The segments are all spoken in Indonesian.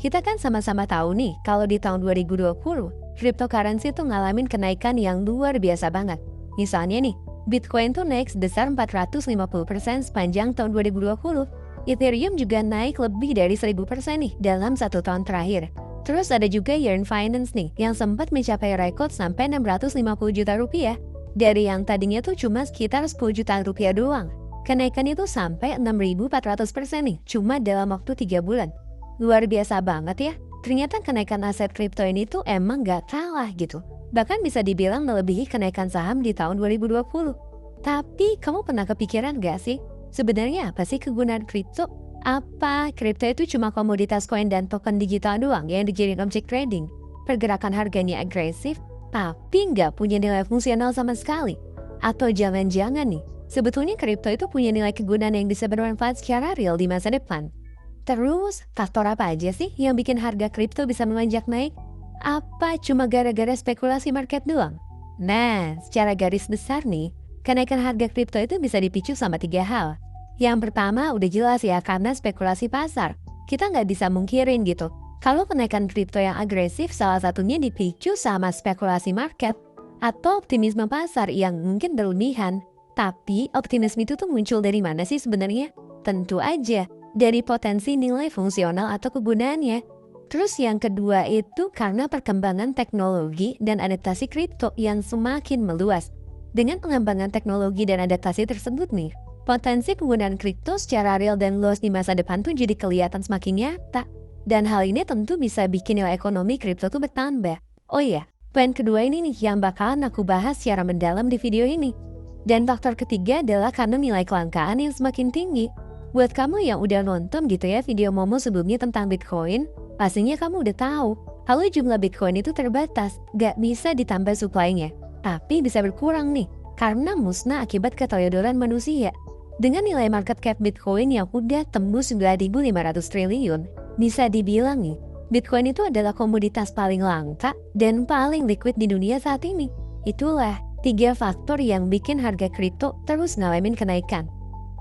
Kita kan sama-sama tahu nih kalau di tahun 2020, cryptocurrency tuh ngalamin kenaikan yang luar biasa banget. Misalnya nih, Bitcoin tuh naik sebesar 450% sepanjang tahun 2020. Ethereum juga naik lebih dari 1000% nih dalam 1 tahun terakhir. Terus ada juga Yearn Finance nih yang sempat mencapai rekor sampai 650 juta rupiah. Dari yang tadinya tuh cuma sekitar 10 juta rupiah doang. Kenaikan itu sampai 6.400% nih cuma dalam waktu 3 bulan. Luar biasa banget ya. Ternyata kenaikan aset kripto ini tuh emang gak kalah gitu. Bahkan bisa dibilang melebihi kenaikan saham di tahun 2020. Tapi kamu pernah kepikiran gak sih? Sebenarnya apa sih kegunaan kripto? Apa kripto itu cuma komoditas koin dan token digital doang yang dijadiin objek trading? Pergerakan harganya agresif, tapi nggak punya nilai fungsional sama sekali? Atau jangan-jangan nih, sebetulnya kripto itu punya nilai kegunaan yang bisa bermanfaat secara real di masa depan? Terus, faktor apa aja sih yang bikin harga kripto bisa melonjak naik? Apa cuma gara-gara spekulasi market doang? Nah, secara garis besar nih, kenaikan harga kripto itu bisa dipicu sama 3 hal. Yang pertama udah jelas ya karena spekulasi pasar. Kita nggak bisa mungkirin gitu. Kalau kenaikan kripto yang agresif salah satunya dipicu sama spekulasi market atau optimisme pasar yang mungkin berlebihan. Tapi optimisme itu tuh muncul dari mana sih sebenarnya? Tentu aja dari potensi nilai fungsional atau kegunaannya. Terus yang kedua itu karena perkembangan teknologi dan adaptasi kripto yang semakin meluas. Dengan pengembangan teknologi dan adaptasi tersebut nih, potensi penggunaan kripto secara real dan luas di masa depan tuh jadi kelihatan semakin nyata. Dan hal ini tentu bisa bikin nilai ekonomi kripto tuh bertambah. Oh iya, poin kedua ini nih yang bakalan aku bahas secara mendalam di video ini. Dan faktor ketiga adalah karena nilai kelangkaan yang semakin tinggi. Buat kamu yang udah nonton gitu ya video Momo sebelumnya tentang Bitcoin, pastinya kamu udah tahu kalau jumlah Bitcoin itu terbatas, gak bisa ditambah supply-nya. Tapi bisa berkurang nih, karena musnah akibat keteledoran manusia. Dengan nilai market cap Bitcoin yang udah tembus 9.500 triliun, bisa dibilang nih, Bitcoin itu adalah komoditas paling langka dan paling liquid di dunia saat ini. Itulah 3 faktor yang bikin harga kripto terus ngalamin kenaikan.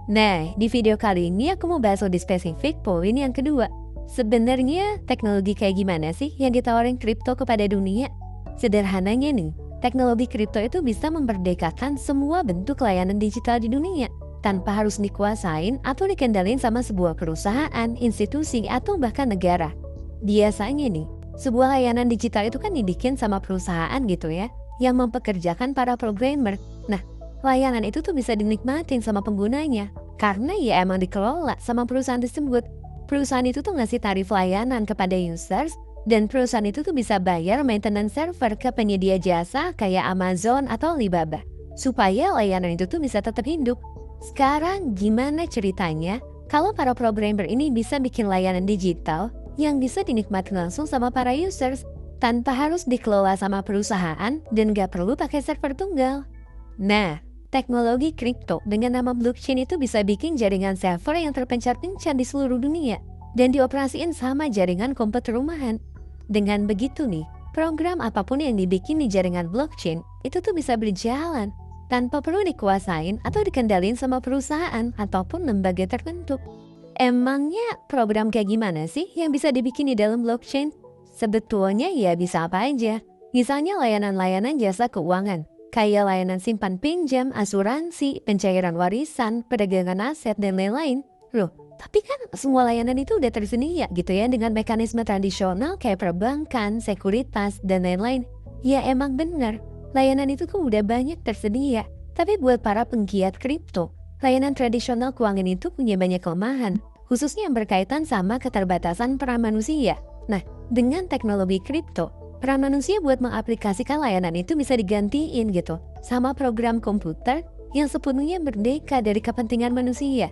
Nah, di video kali ini aku mau bahas lebih spesifik poin yang kedua. Sebenarnya teknologi kayak gimana sih yang ditawarin kripto kepada dunia? Sederhananya nih, teknologi kripto itu bisa memerdekakan semua bentuk layanan digital di dunia tanpa harus dikuasain atau dikendalin sama sebuah perusahaan, institusi, atau bahkan negara. Biasanya nih, sebuah layanan digital itu kan dibikin sama perusahaan gitu ya, yang mempekerjakan para programmer. Nah, layanan itu tuh bisa dinikmatin sama penggunanya karena ya emang dikelola sama perusahaan tersebut. Perusahaan itu tuh ngasih tarif layanan kepada users dan perusahaan itu tuh bisa bayar maintenance server ke penyedia jasa kayak Amazon atau Alibaba supaya layanan itu tuh bisa tetap hidup. Sekarang gimana ceritanya kalau para programmer ini bisa bikin layanan digital yang bisa dinikmati langsung sama para users tanpa harus dikelola sama perusahaan dan gak perlu pakai server tunggal? Nah, teknologi kripto dengan nama blockchain itu bisa bikin jaringan server yang terpencar-pencar di seluruh dunia dan dioperasiin sama jaringan komputer rumahan. Dengan begitu nih, program apapun yang dibikin di jaringan blockchain itu tuh bisa berjalan tanpa perlu dikuasain atau dikendalin sama perusahaan ataupun lembaga tertentu. Emangnya program kayak gimana sih yang bisa dibikin di dalam blockchain? Sebetulnya ya bisa apa aja. Misalnya layanan-layanan jasa keuangan, kayak layanan simpan pinjam, asuransi, pencairan warisan, perdagangan aset, dan lain-lain. Loh, tapi kan semua layanan itu udah tersedia gitu ya dengan mekanisme tradisional kayak perbankan, sekuritas, dan lain-lain. Ya emang benar, layanan itu tuh udah banyak tersedia. Tapi buat para penggiat kripto, layanan tradisional keuangan itu punya banyak kelemahan, khususnya yang berkaitan sama keterbatasan peran manusia. Nah, dengan teknologi kripto, peran manusia buat mengaplikasikan layanan itu bisa digantiin gitu sama program komputer yang sepenuhnya merdeka dari kepentingan manusia.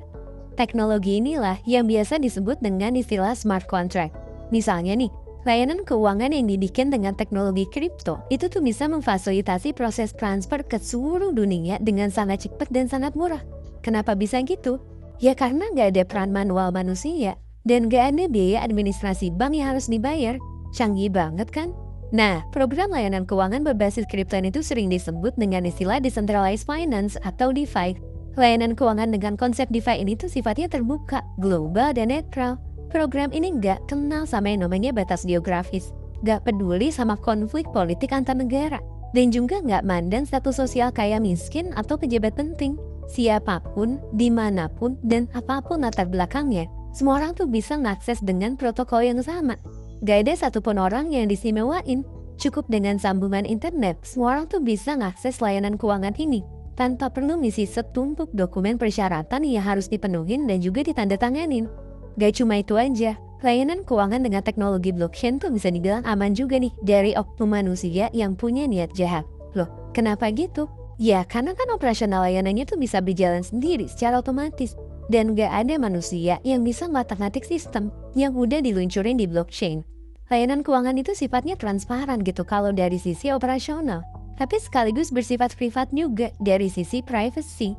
Teknologi inilah yang biasa disebut dengan istilah smart contract. Misalnya nih, layanan keuangan yang dibikin dengan teknologi kripto itu tuh bisa memfasilitasi proses transfer ke seluruh dunia dengan sangat cepat dan sangat murah. Kenapa bisa gitu? Ya karena nggak ada peran manual manusia dan nggak ada biaya administrasi bank yang harus dibayar. Canggih banget kan? Nah, program layanan keuangan berbasis kripto itu sering disebut dengan istilah decentralized finance atau DeFi. Layanan keuangan dengan konsep DeFi ini tuh sifatnya terbuka, global, dan netral. Program ini nggak kenal sama yang namanya batas geografis, nggak peduli sama konflik politik antar negara, dan juga nggak mandang status sosial kaya miskin atau pejabat penting. Siapapun, dimanapun, dan apapun latar belakangnya, semua orang tuh bisa mengakses dengan protokol yang sama. Gak ada satupun orang yang diistimewain. Cukup dengan sambungan internet, semua orang tuh bisa mengakses layanan keuangan ini tanpa perlu ngisi setumpuk dokumen persyaratan yang harus dipenuhin dan juga ditandatanganin. Gak cuma itu aja, layanan keuangan dengan teknologi blockchain tuh bisa dibilang aman juga nih dari oknum manusia yang punya niat jahat. Loh, kenapa gitu? Ya, karena kan operasional layanannya tuh bisa berjalan sendiri secara otomatis. Dan gak ada manusia yang bisa ngotak-ngatik sistem yang udah diluncurin di blockchain. Layanan keuangan itu sifatnya transparan gitu kalau dari sisi operasional, tapi sekaligus bersifat privat juga dari sisi privacy.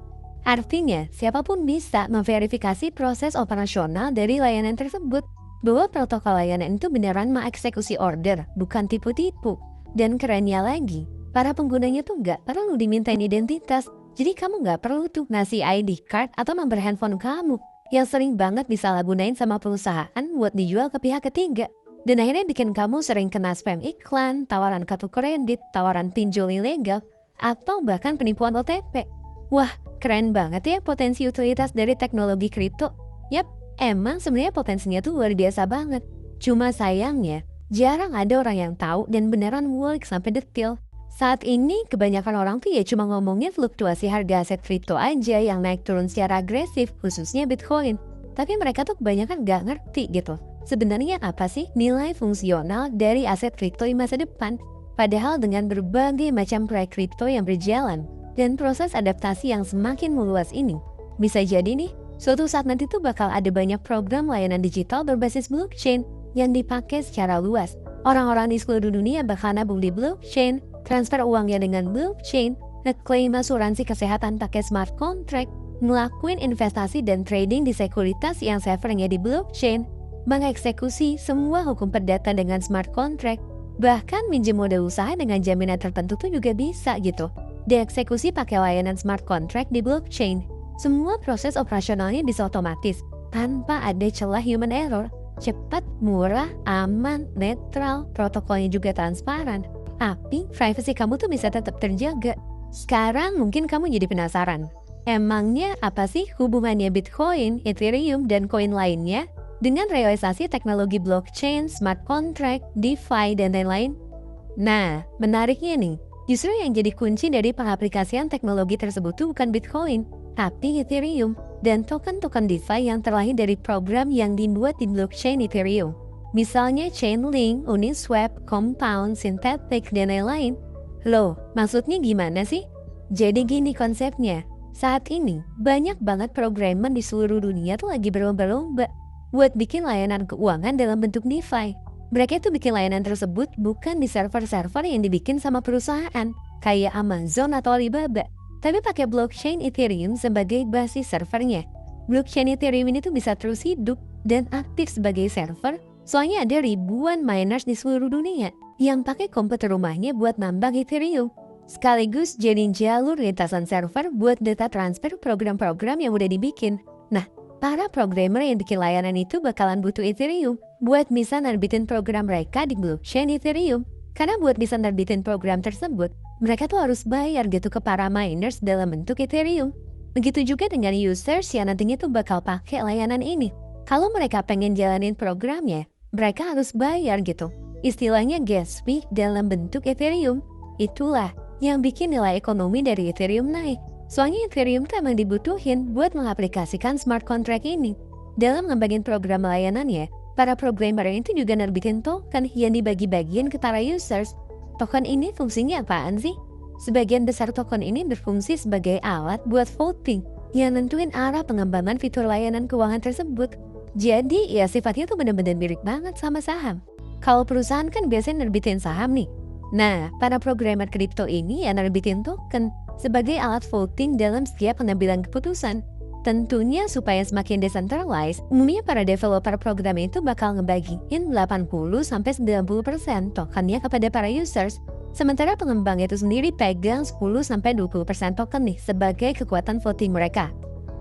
Artinya, siapapun bisa memverifikasi proses operasional dari layanan tersebut, bahwa protokol layanan itu beneran mengeksekusi order, bukan tipu-tipu. Dan kerennya lagi, para penggunanya tuh nggak perlu dimintain identitas, jadi kamu nggak perlu tuh ngasih ID card atau nomor handphone kamu, yang sering banget disalahgunain sama perusahaan buat dijual ke pihak ketiga. Dan akhirnya bikin kamu sering kena spam iklan, tawaran kartu kredit, tawaran pinjol ilegal, atau bahkan penipuan OTP. Wah, keren banget ya potensi utilitas dari teknologi kripto. Yap, emang sebenarnya potensinya tuh luar biasa banget. Cuma sayangnya, jarang ada orang yang tahu dan beneran ngulik sampai detail. Saat ini kebanyakan orang tuh ya cuma ngomongin fluktuasi harga aset kripto aja yang naik turun secara agresif, khususnya Bitcoin. Tapi mereka tuh kebanyakan gak ngerti gitu. Sebenarnya apa sih nilai fungsional dari aset kripto di masa depan? Padahal dengan berbagai macam proyek kripto yang berjalan dan proses adaptasi yang semakin meluas ini, bisa jadi nih, suatu saat nanti tuh bakal ada banyak program layanan digital berbasis blockchain yang dipakai secara luas. Orang-orang di seluruh dunia bakal nabung di blockchain, transfer uangnya dengan blockchain, ngeklaim asuransi kesehatan pakai smart contract, ngelakuin investasi dan trading di sekuritas yang servernya di blockchain, mengeksekusi semua hukum perdata dengan smart contract, bahkan minjem modal usaha dengan jaminan tertentu tuh juga bisa gitu. Dieksekusi pakai layanan smart contract di blockchain. Semua proses operasionalnya bisa otomatis, tanpa ada celah human error. Cepat, murah, aman, netral, protokolnya juga transparan. Tapi privasi kamu tuh bisa tetap terjaga. Sekarang mungkin kamu jadi penasaran, emangnya apa sih hubungannya Bitcoin, Ethereum, dan koin lainnya dengan realisasi teknologi blockchain, smart contract, DeFi, dan lain-lain? Nah, menariknya nih, justru yang jadi kunci dari pengaplikasian teknologi tersebut tuh bukan Bitcoin, tapi Ethereum dan token-token DeFi yang terlahir dari program yang dibuat di blockchain Ethereum. Misalnya Chainlink, Uniswap, Compound, Synthetic, dan lain-lain. Loh, maksudnya gimana sih? Jadi gini konsepnya, saat ini banyak banget programmer di seluruh dunia tuh lagi berlomba-lomba buat bikin layanan keuangan dalam bentuk DeFi. Mereka tuh bikin layanan tersebut bukan di server-server yang dibikin sama perusahaan kayak Amazon atau Alibaba, tapi pakai blockchain Ethereum sebagai basis servernya. Blockchain Ethereum ini tuh bisa terus hidup dan aktif sebagai server, soalnya ada ribuan miners di seluruh dunia yang pakai komputer rumahnya buat nambang Ethereum, sekaligus jadi jalur lintasan server buat data transfer program-program yang udah dibikin. Nah, para programmer yang bikin layanan itu bakalan butuh Ethereum buat bisa nerbitin program mereka di blockchain Ethereum. Karena buat bisa nerbitin program tersebut, mereka tuh harus bayar gitu ke para miners dalam bentuk Ethereum. Begitu juga dengan users yang nantinya tuh bakal pakai layanan ini. Kalau mereka pengen jalanin programnya, mereka harus bayar gitu. Istilahnya gas fee dalam bentuk Ethereum. Itulah yang bikin nilai ekonomi dari Ethereum naik. Soalnya Ethereum tuh emang dibutuhin buat mengaplikasikan smart contract ini. Dalam ngembangin program layanannya, para programmer itu juga nerbitin token yang dibagi-bagiin ke para users. Token ini fungsinya apaan sih? Sebagian besar token ini berfungsi sebagai alat buat voting yang nentuin arah pengembangan fitur layanan keuangan tersebut. Jadi ya sifatnya tuh bener-bener mirip banget sama saham. Kalau perusahaan kan biasanya nerbitin saham nih. Nah, para programmer kripto ini ya nerbitin token sebagai alat voting dalam setiap pengambilan keputusan. Tentunya supaya semakin decentralized, umumnya para developer program itu bakal ngebagiin 80-90% tokennya kepada para users. Sementara pengembang itu sendiri pegang 10-20% token nih sebagai kekuatan voting mereka.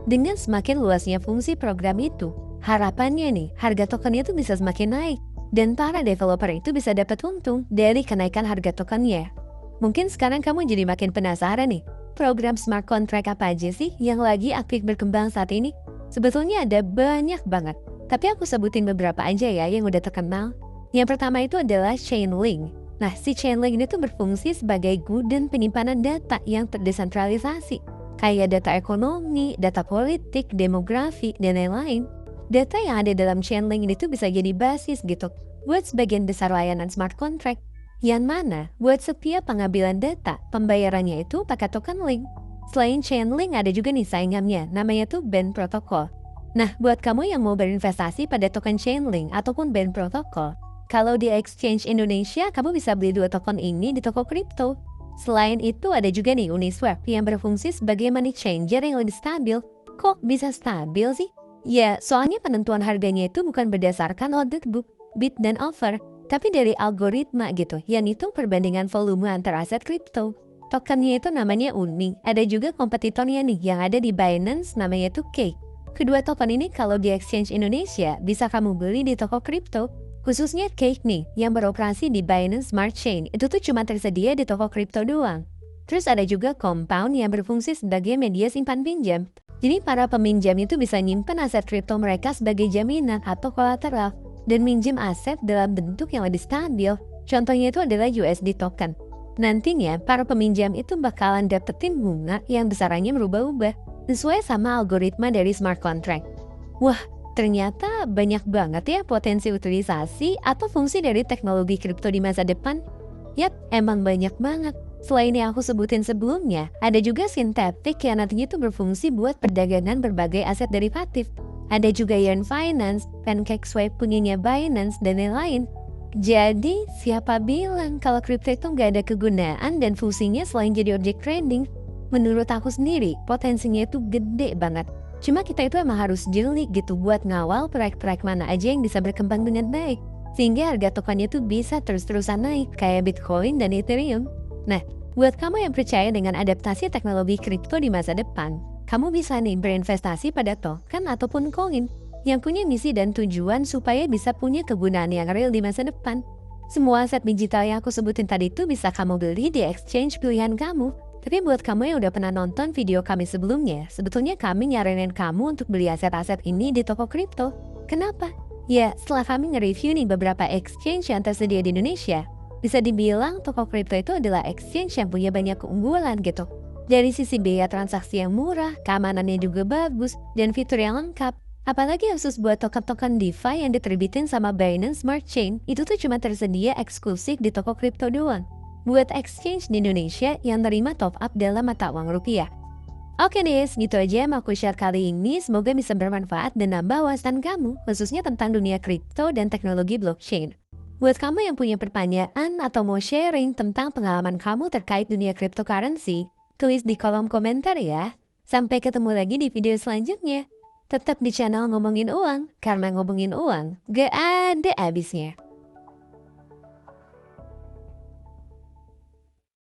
Dengan semakin luasnya fungsi program itu, Harapannya nih, harga tokennya tuh bisa semakin naik dan para developer itu bisa dapat untung dari kenaikan harga tokennya. Mungkin sekarang kamu jadi makin penasaran nih, program smart contract apa aja sih yang lagi aktif berkembang saat ini? Sebetulnya ada banyak banget, tapi aku sebutin beberapa aja ya yang udah terkenal. Yang pertama itu adalah Chainlink. Nah, si Chainlink ini tuh berfungsi sebagai gudang penyimpanan data yang terdesentralisasi, kayak data ekonomi, data politik, demografi, dan lain-lain. Data yang ada dalam Chainlink ini tuh bisa jadi basis gitu buat sebagian besar layanan smart contract, yang mana buat setiap pengambilan data, pembayarannya itu pakai token link. Selain Chainlink ada juga nih saingannya, namanya tuh Band Protocol. Nah, buat kamu yang mau berinvestasi pada token Chainlink ataupun Band Protocol, kalau di Exchange Indonesia, kamu bisa beli 2 token ini di toko kripto. Selain itu ada juga nih Uniswap yang berfungsi sebagai money changer yang lebih stabil. Kok bisa stabil sih? Ya, soalnya penentuan harganya itu bukan berdasarkan order book, bid dan offer, tapi dari algoritma gitu, yang hitung perbandingan volume antar aset kripto. Tokennya itu namanya Uni. Ada juga kompetitornya nih yang ada di Binance, namanya tuh Cake. Kedua token ini kalau di Exchange Indonesia bisa kamu beli di toko kripto. Khususnya Cake nih yang beroperasi di Binance Smart Chain itu tuh cuma tersedia di toko kripto doang. Terus ada juga Compound yang berfungsi sebagai media simpan pinjam. Jadi para peminjam itu bisa nyimpen aset kripto mereka sebagai jaminan atau kolateral dan minjem aset dalam bentuk yang lebih stabil. Contohnya itu adalah USD token. Nantinya para peminjam itu bakalan dapetin bunga yang besarannya berubah-ubah sesuai sama algoritma dari smart contract. Wah, ternyata banyak banget ya potensi utilisasi atau fungsi dari teknologi kripto di masa depan. Yap, emang banyak banget. Selain yang aku sebutin sebelumnya, ada juga Synthetic yang nantinya itu berfungsi buat perdagangan berbagai aset derivatif. Ada juga Yearn Finance, PancakeSwap punyanya Binance, dan lain-lain. Jadi, siapa bilang kalau kripto itu nggak ada kegunaan dan fungsinya selain jadi objek trading? Menurut aku sendiri, potensinya itu gede banget. Cuma kita itu emang harus jeli gitu buat ngawal proyek-proyek mana aja yang bisa berkembang dengan baik. Sehingga harga tokennya tuh bisa terus-terusan naik kayak Bitcoin dan Ethereum. Nah, buat kamu yang percaya dengan adaptasi teknologi kripto di masa depan, kamu bisa nih berinvestasi pada token ataupun koin yang punya misi dan tujuan supaya bisa punya kegunaan yang real di masa depan. Semua aset digital yang aku sebutin tadi itu bisa kamu beli di exchange pilihan kamu. Tapi buat kamu yang udah pernah nonton video kami sebelumnya, sebetulnya kami nyaranin kamu untuk beli aset-aset ini di toko kripto. Kenapa? Ya, setelah kami nge-review nih beberapa exchange yang tersedia di Indonesia, bisa dibilang toko kripto itu adalah exchange yang punya banyak keunggulan gitu. Dari sisi biaya transaksi yang murah, keamanannya juga bagus, dan fitur yang lengkap. Apalagi khusus buat token-token DeFi yang diterbitin sama Binance Smart Chain, itu tuh cuma tersedia eksklusif di toko kripto doang. Buat exchange di Indonesia yang terima top up dalam mata uang rupiah. Oke deh, gitu aja yang aku share kali ini. Semoga bisa bermanfaat dan nambah wawasan kamu, khususnya tentang dunia kripto dan teknologi blockchain. Buat kamu yang punya pertanyaan atau mau sharing tentang pengalaman kamu terkait dunia cryptocurrency, tulis di kolom komentar ya. Sampai ketemu lagi di video selanjutnya. Tetap di channel Ngomongin Uang, karena ngomongin uang gak ada habisnya.